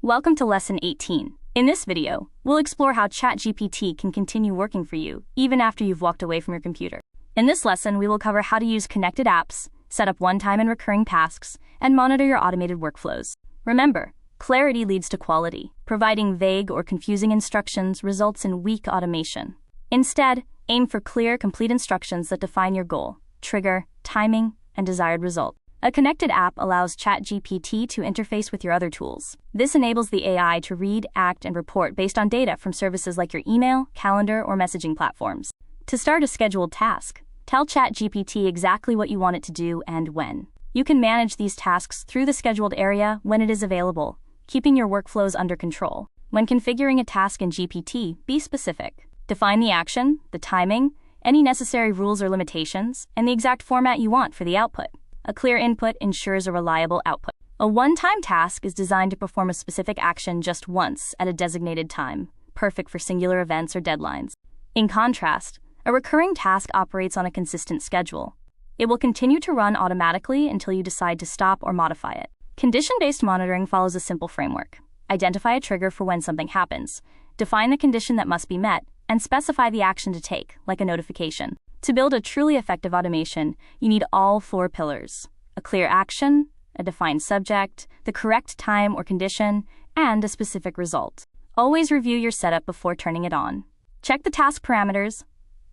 Welcome to Lesson 18. In this video, we'll explore how ChatGPT can continue working for you even after you've walked away from your computer. In this lesson, we will cover how to use connected apps, set up one-time and recurring tasks, and monitor your automated workflows. Remember, clarity leads to quality. Providing vague or confusing instructions results in weak automation. Instead, aim for clear, complete instructions that define your goal, trigger, timing, and desired result. A connected app allows ChatGPT to interface with your other tools. This enables the AI to read, act, and report based on data from services like your email, calendar, or messaging platforms. To start a scheduled task, tell ChatGPT exactly what you want it to do and when. You can manage these tasks through the scheduled area when it is available, keeping your workflows under control. When configuring a task in GPT, be specific. Define the action, the timing, any necessary rules or limitations, and the exact format you want for the output. A clear input ensures a reliable output. A one-time task is designed to perform a specific action just once at a designated time, perfect for singular events or deadlines. In contrast, a recurring task operates on a consistent schedule. It will continue to run automatically until you decide to stop or modify it. Condition-based monitoring follows a simple framework. Identify a trigger for when something happens, define the condition that must be met, and specify the action to take, like a notification. To build a truly effective automation, you need all four pillars: a clear action, a defined subject, the correct time or condition, and a specific result. Always review your setup before turning it on. Check the task parameters,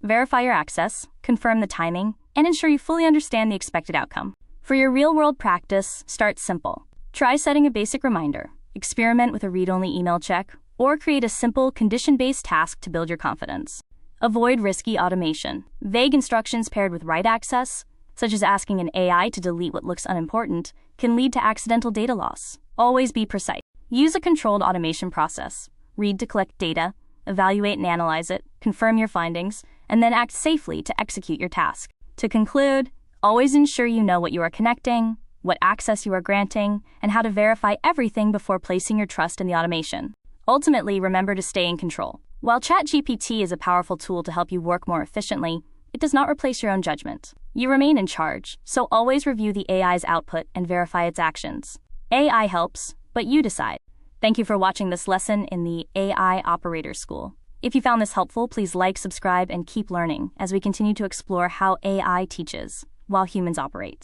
verify your access, confirm the timing, and ensure you fully understand the expected outcome. For your real-world practice, start simple. Try setting a basic reminder, experiment with a read-only email check, or create a simple condition-based task to build your confidence. Avoid risky automation. Vague instructions paired with write access, such as asking an AI to delete what looks unimportant, can lead to accidental data loss. Always be precise. Use a controlled automation process. Read to collect data, evaluate and analyze it, confirm your findings, and then act safely to execute your task. To conclude, always ensure you know what you are connecting, what access you are granting, and how to verify everything before placing your trust in the automation. Ultimately, remember to stay in control. While ChatGPT is a powerful tool to help you work more efficiently, it does not replace your own judgment. You remain in charge, so always review the AI's output and verify its actions. AI helps, but you decide. Thank you for watching this lesson in the AI Operator School. If you found this helpful, please like, subscribe, and keep learning as we continue to explore how AI teaches while humans operate.